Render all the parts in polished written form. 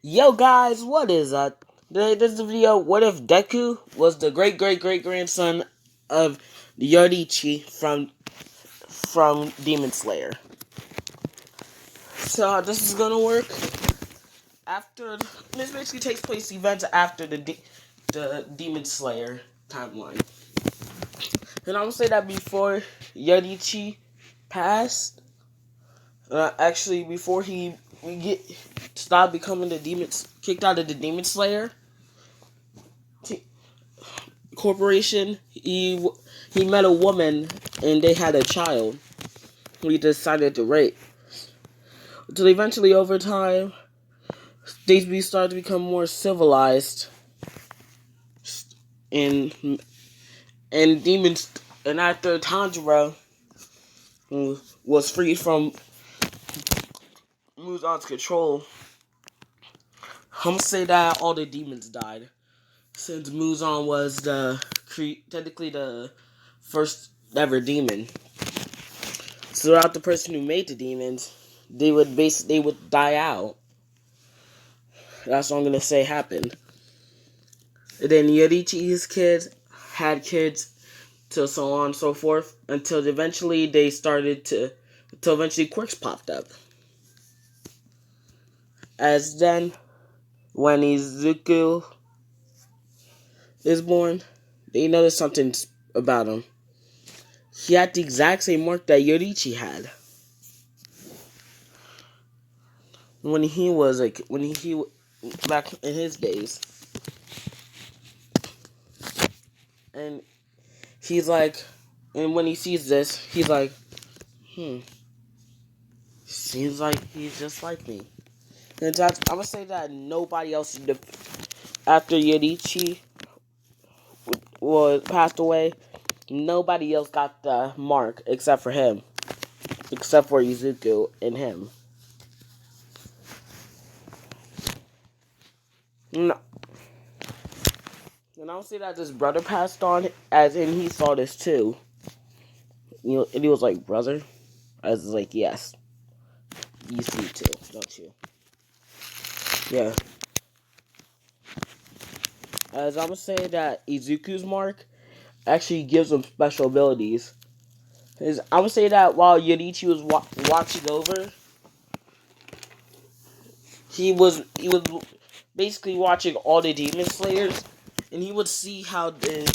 Yo guys, what is up? Today this is the video. What if Deku was the great grandson of Yorrichi from Demon Slayer? So how this is gonna work? After this basically takes place events after the Demon Slayer timeline. And I will say that before Yorrichi passed, actually before we get stopped becoming kicked out of the Demon Slayer corporation, he met a woman and they had a child who he decided to rape. Until eventually, over time, they started to become more civilized, and demons. And after Tanjiro was freed from Muzan's control, I'm gonna say that all the demons died, since Muzan was technically the first ever demon. So without the person who made the demons, they would die out. That's what I'm gonna say happened. And then Yorrichi's kids had kids, till so on and so forth, until eventually quirks popped up. As then, when Izuku is born, they noticed something about him. He had the exact same mark that Yorrichi had. When he was back in his days. And he's like, and when he sees this, he's like, seems like he's just like me. And I'm gonna say that nobody else after Yorrichi was passed away, nobody else got the mark except for him, except for Izuku and him. No. And I don't say that his brother passed on, as in he saw this too. And he was like, brother? I was like, yes. You see it too, don't you? Yeah. As I'm gonna say that Izuku's mark actually gives him special abilities. I would say that while Yorrichi was watching over, he was basically watching all the demon slayers, and he would see how the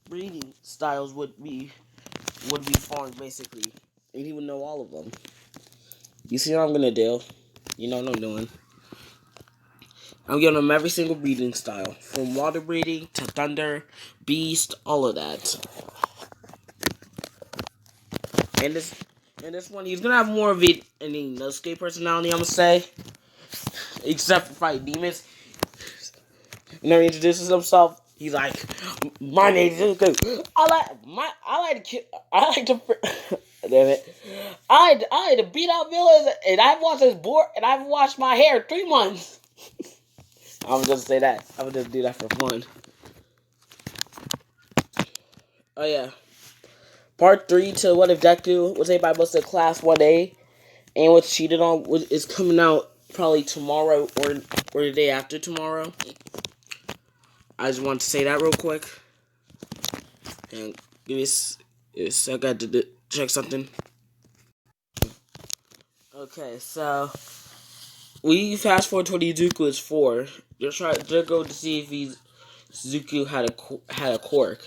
breeding styles would be formed basically, and he would know all of them. You see what I'm gonna do? You know what I'm doing. I'm giving him every single breeding style, from water breeding to thunder, beast, all of that. And this one, he's gonna have more of an Inosuke personality, I'm gonna say, except for fighting demons. Whenever he introduces himself, he's like, "My name's Izuku. I like to damn it. I like to beat out villains, and I've watched this board, and I've washed my hair 3 months." I'm gonna just say that. I'm gonna just do that for fun. Oh yeah. Part 3 to What If Deku was made by most of Class 1A and was cheated on is coming out probably tomorrow or the day after tomorrow. I just want to say that real quick. And give me a sec. I got to check something. Okay, so we fast forward to when Izuku is 4. They're going to see if Izuku had a quirk.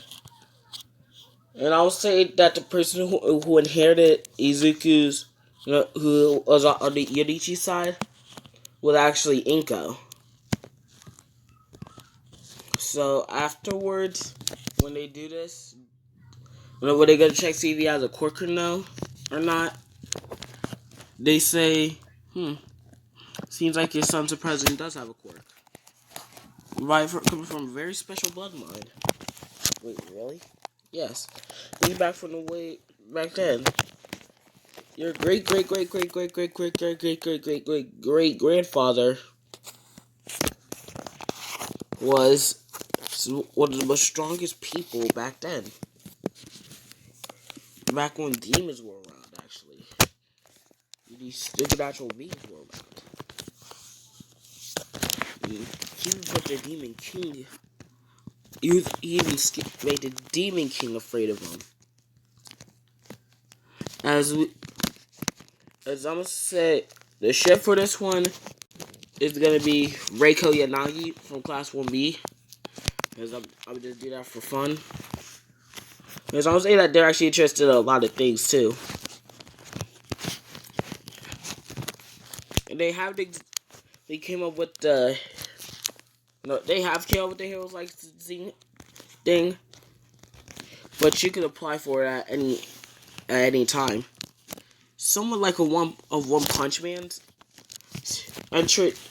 And I'll say that the person who inherited Izuku's, who was on the Yorrichi side, was actually Inko. So afterwards, when they do this, when they go to check see if he has a quirk or not, they say, seems like your son's president does have a quirk. Coming from a very special bloodline. Wait, really? Yes. He's back from the way back then. Your great grandfather was one of the most strongest people back then. Back when demons were around, actually. These supernatural beings were around. he even put the Demon King. He even made the Demon King afraid of him. As I'm gonna say, the chef for this one is gonna be Reiko Yanagi from Class 1B. Because I'm just do that for fun. Because I'm gonna say that they're actually interested in a lot of things too. And they came up with the they have came up with the Heroes Like thing, but you can apply for it at any time. Somewhat like a One Punch Man's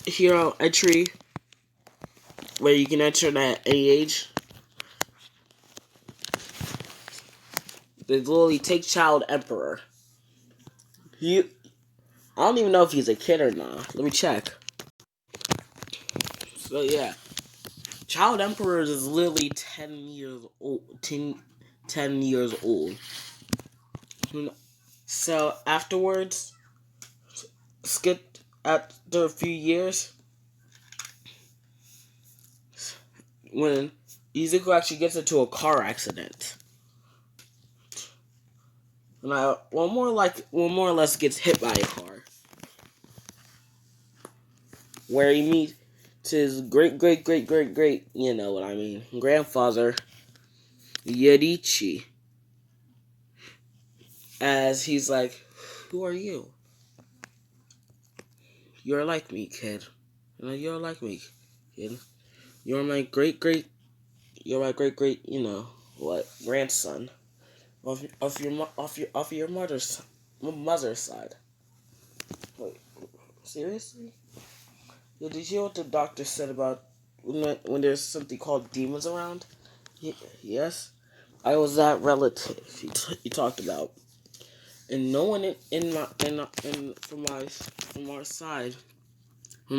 hero entry, where you can enter at any age. There's literally Take Child Emperor. I don't even know if he's a kid or not. Let me check. So yeah, Child Emperor is literally 10 years old. 10 years old. So afterwards, skip after a few years, when Izuku actually gets into a car accident. Now, more or less gets hit by a car, where he meets his great, you know what I mean, grandfather, Yorrichi. As he's like, "Who are you? You're like me, kid. You're like me, kid. You're my you're my great, you know what, grandson of your mother's side." Wait, seriously? Yeah, did you hear what the doctor said about when there's something called demons around? Yes, I was that relative he talked about, and no one from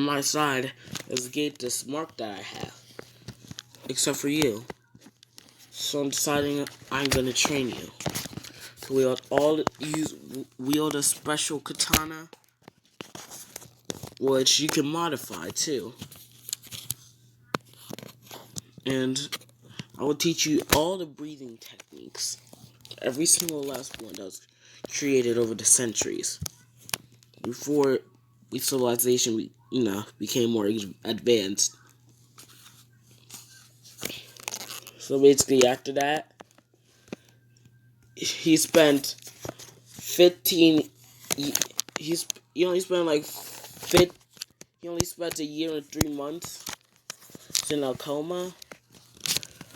my side has gained this mark that I have, except for you. So I'm deciding I'm gonna train you to wield a special katana, which you can modify too. And I will teach you all the breathing techniques. Every single last one that was created over the centuries. Before civilization, became more advanced. So basically, after that, he spent 15. He only spent He only spent a year and 3 months in a coma,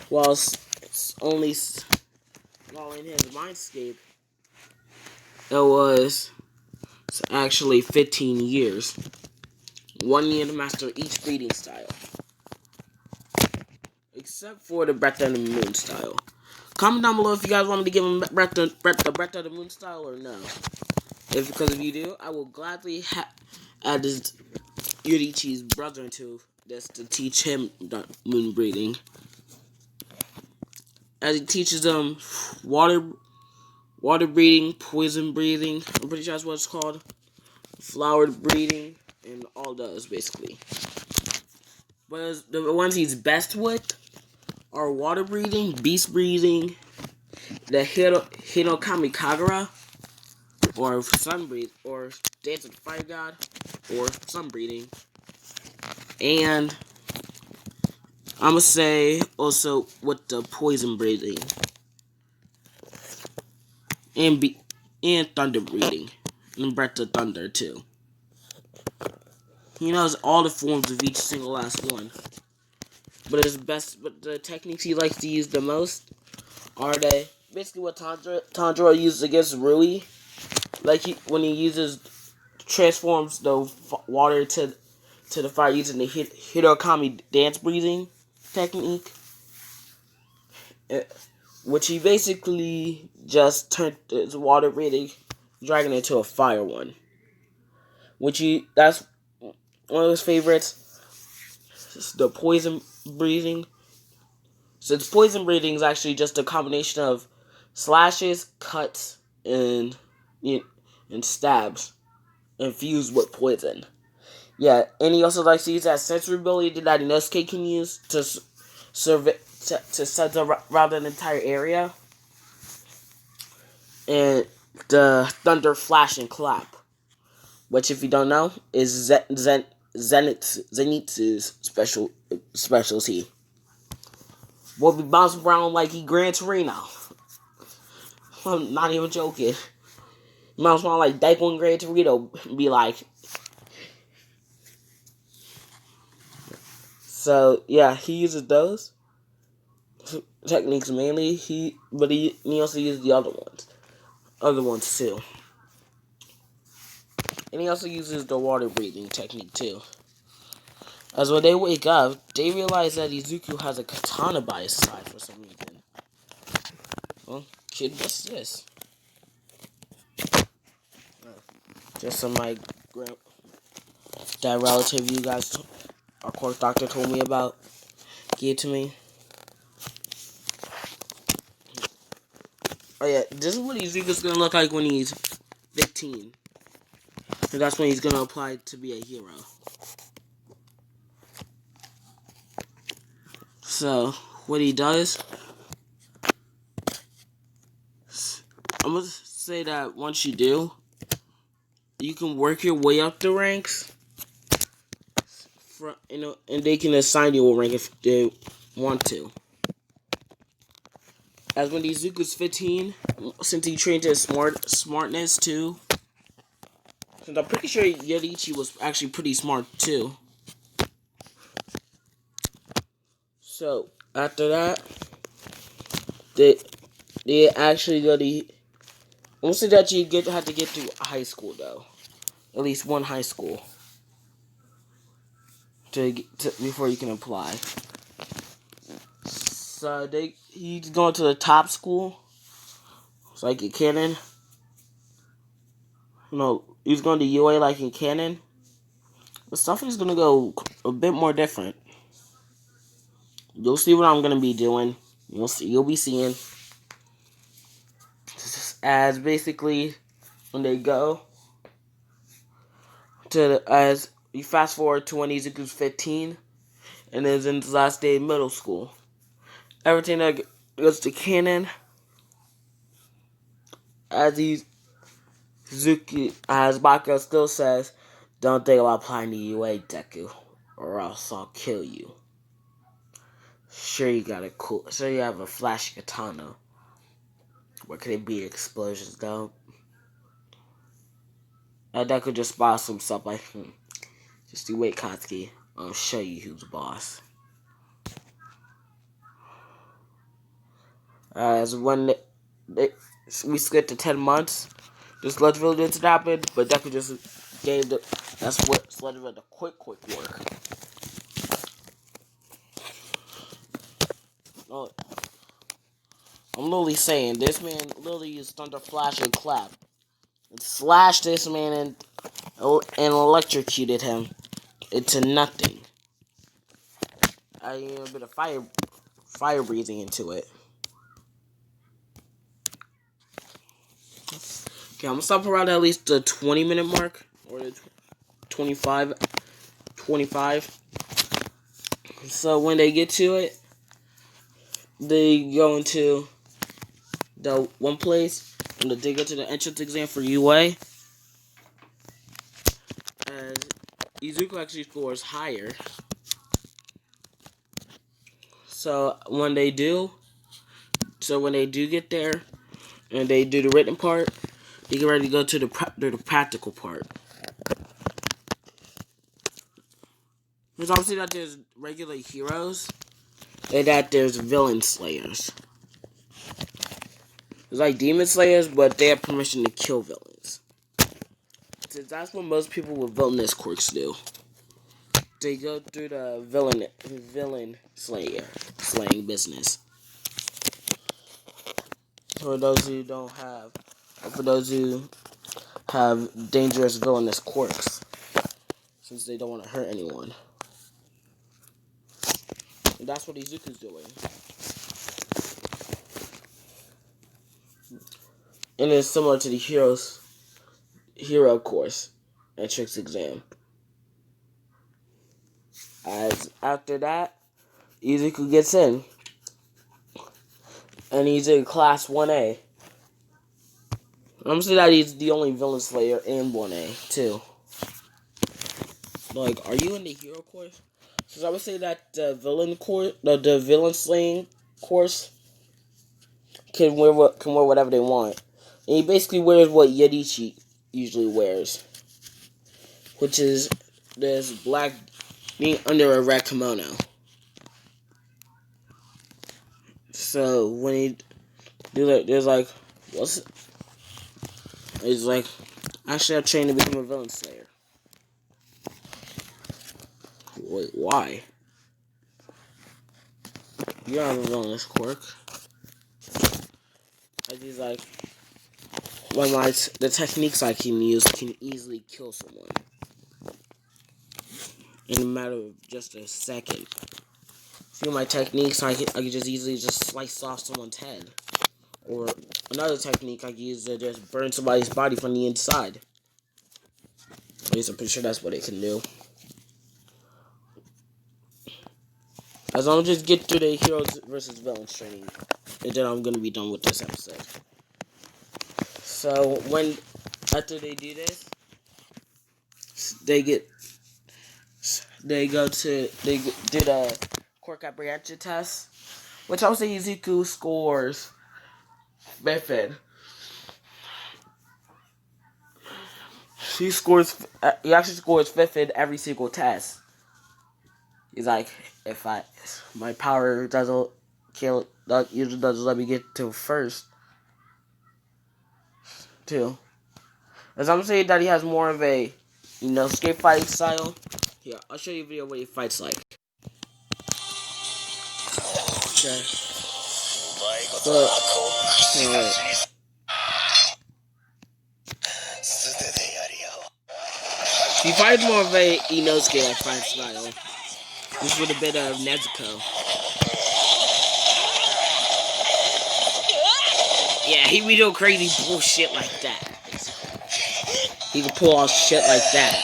while in his mindscape, it was actually 15 years. 1 year to master each breathing style. Except for the Breath of the Moon style. Comment down below if you guys want me to give him the Breath of the Moon style or no. Because if you do, I will gladly add this Yorrichi's brother into this to teach him the moon breathing. As he teaches them water breathing, poison breathing, I'm pretty sure that's what it's called, flower breathing, and all those basically. But the ones he's best with are water breathing, beast breathing, the Hinokami Kagura, or sun breathing, or dance of the fire god, or sun breathing, and I'm gonna say also with the poison breathing and thunder breathing and breath of thunder too. He knows all the forms of each single last one. But the techniques he likes to use the most are basically what Tanjiro uses against Rui. Like when he transforms the water to the fire using the Hinokami dance breathing technique. Which he basically just turned his water breathing dragon into a fire one. That's one of his favorites. The poison breathing. Since poison breathing is actually just a combination of slashes, cuts, and stabs infused with poison. Yeah, and he also likes to use that sensory ability that Inosuke can use to survey to around an entire area, and the thunder flash and clap, which if you don't know is Zenitsu's specialty. Will be bouncing around like he Gran Torino. I'm not even joking. Bounce around like Deku and Gran Torino. Be like. So yeah, he uses those techniques mainly. But he also uses the other ones too. And he also uses the water breathing technique too. As when they wake up, they realize that Izuku has a katana by his side for some reason. Well, kid, what's this? Just some my that relative you guys, our court doctor told me about, gave to me. Oh yeah, this is what Izuku's gonna look like when he's 15. And that's when he's gonna apply to be a hero. So, what he does, I'm gonna say that once you do, you can work your way up the ranks. And they can assign you a rank if they want to. As when Izuku's 15, since he trained his smartness too, since I'm pretty sure Yorrichi was actually pretty smart too. So after that, they actually go to. Mostly that you have to get through high school though, at least one high school before you can apply. So he's going to the top school. It's like in canon. He's going to UA like in canon. But stuff is gonna go a bit more different. You'll see what I'm gonna be doing. You'll be seeing. As basically when they go as you fast forward to when Izuku's 15 and is in his last day of middle school. Everything that goes to canon as as Baka still says, don't think about applying to UA, Deku, or else I'll kill you. Sure you have a flashy katana. Where could it be explosions though? Deku just boss himself like, just you wait, Katsuki. I'll show you who's boss. As when we skip to 10 months, this Sledgeville didn't happen, but Deku just gave that's what Sledgeville the quick work. No, I'm literally saying, this man literally used Thunder Flash and Clap. And slashed this man and electrocuted him into nothing. I need a bit of fire breathing into it. Okay, I'm gonna stop around at least the 20-minute mark, or the 25. So when they get to it, they go into the one place, and they go to the entrance exam for UA. And Izuku actually scores higher. So when they do get there, and they do the written part, they get ready to go to the practical part. There's obviously that there's regular heroes, and that there's villain slayers. It's like demon slayers, but they have permission to kill villains. Since that's what most people with villainous quirks do. They go through the villain slaying business. For those who have dangerous villainous quirks, since they don't want to hurt anyone. And that's what Izuku's doing. And it's similar to the hero course entrance exam. As after that, Izuku gets in. And he's in class 1A. I'm saying that he's the only villain slayer in 1A, too. Like, are you in the hero course? Because I would say that the villain course, the villain slaying course, can wear whatever they want. And he basically wears what yorrichi usually wears, which is this black being under a red kimono. So when he do that, there's like, what's it? It's like, actually, I trained to become a villain slayer. Wait, why? You don't have a villainous quirk. I just like, when the techniques I can use can easily kill someone in a matter of just a second. Few of my techniques, I can just easily just slice off someone's head. Or another technique I can use to just burn somebody's body from the inside. At least I'm pretty sure that's what it can do. As long as I just get through the heroes versus villains training, and then I'm gonna be done with this episode. So after they do this, they do the quirk apprehension test, which I would say Izuku scores vivid. He actually scores fifth in every single test. He's like, if my power doesn't usually doesn't let me get to first, too. As I'm saying that he has more of a, skate fighting style. Here, I'll show you a video what he fights like. Okay. So, he fights more of a Inosuke like fight style. Just with a bit of Nezuko. Yeah, he be doing crazy bullshit like that. He can pull off shit like that.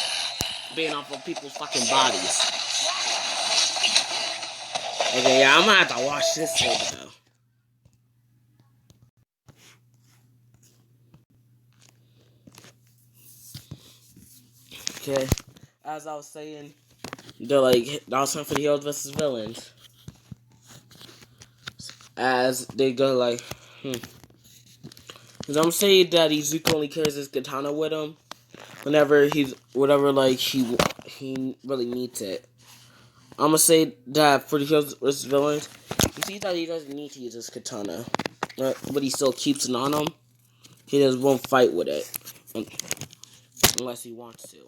Being off of people's fucking bodies. Okay, yeah, I'm gonna have to watch this video. Okay, as I was saying, they're like, now it's time for the heroes versus villains. As they go like, Cause I'm saying that Izuku only carries his katana with him whenever he really needs it. I'm gonna say that for the heroes versus villains, you see that he doesn't need to use his katana, but he still keeps it on him. He just won't fight with it unless he wants to.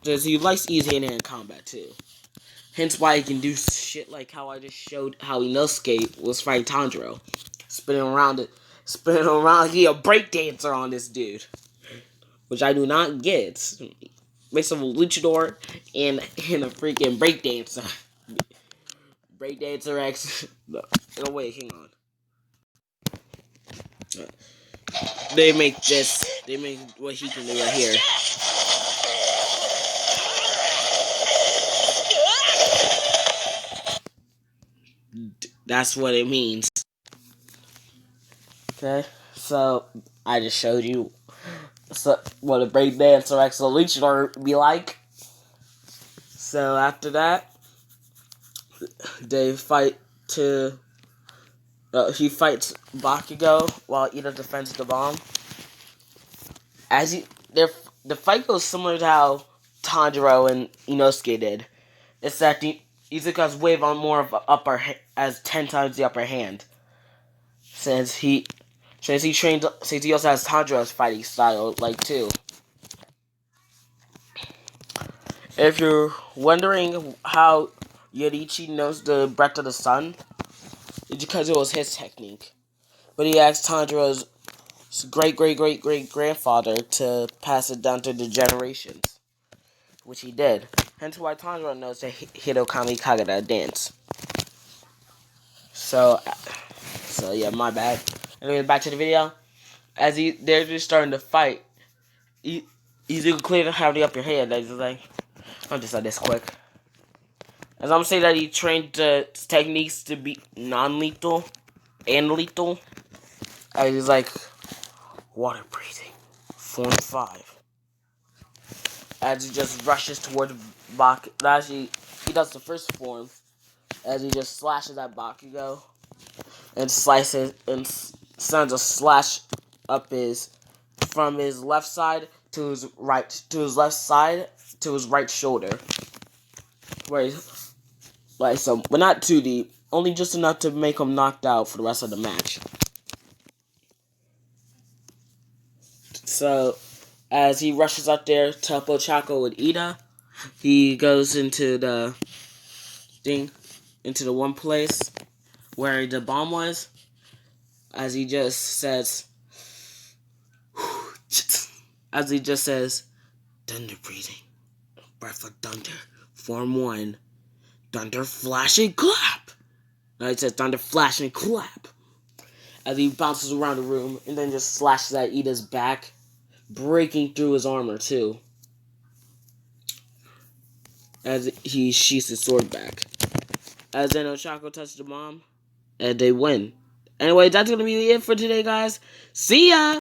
Cause he likes easy hand combat too. Hence why he can do shit like how I just showed how Inosuke was fighting Tanjiro. Spinning around, he a breakdancer on this dude. Which I do not get. Makes him a luchador and a freaking breakdancer. Breakdancer X. No, wait, hang on. They make what he can do right here. That's what it means. Okay, so I just showed you what a breakdancer X a luchador be like. So after that, they fight to. He fights Bakugo while Ida defends the bomb. The fight goes similar to how Tanjiro and Inosuke did. It's that Izuku has way more of as 10 times the upper hand. Since he also has Tanjiro's fighting style, too. If you're wondering how yorrichi knows the breath of the sun, it's because it was his technique. But he asked Tanjiro's great-great-great-great-grandfather to pass it down to the generations, which he did. Hence why Tanjiro knows the Hitokami Kagura dance. So yeah, my bad. Anyway, back to the video. As they're just starting to fight, Izuku cleared having up your head. He's like, I'll just like this quick. As I'm saying that he trained techniques to be non-lethal and lethal. And he's like, water breathing, form 5. As he just rushes towards Bakugo. Actually, he does the first form. As he just slashes at Bakugo. And slices and sends a slash up from his left side to his right, to his left side to his right shoulder. Where he's like but not too deep, only just enough to make him knocked out for the rest of the match. So, as he rushes up there to help Ochako with Ida, he goes into the one place where the bomb was. As he just says, thunder breathing, breath of thunder, form 1, thunder flash and clap. Now he says thunder flash and clap. As he bounces around the room and then just slashes at Ida's back, breaking through his armor too. As he sheaths his sword back. As then Ochako touches the bomb, and they win. Anyway, that's gonna be it for today, guys. See ya!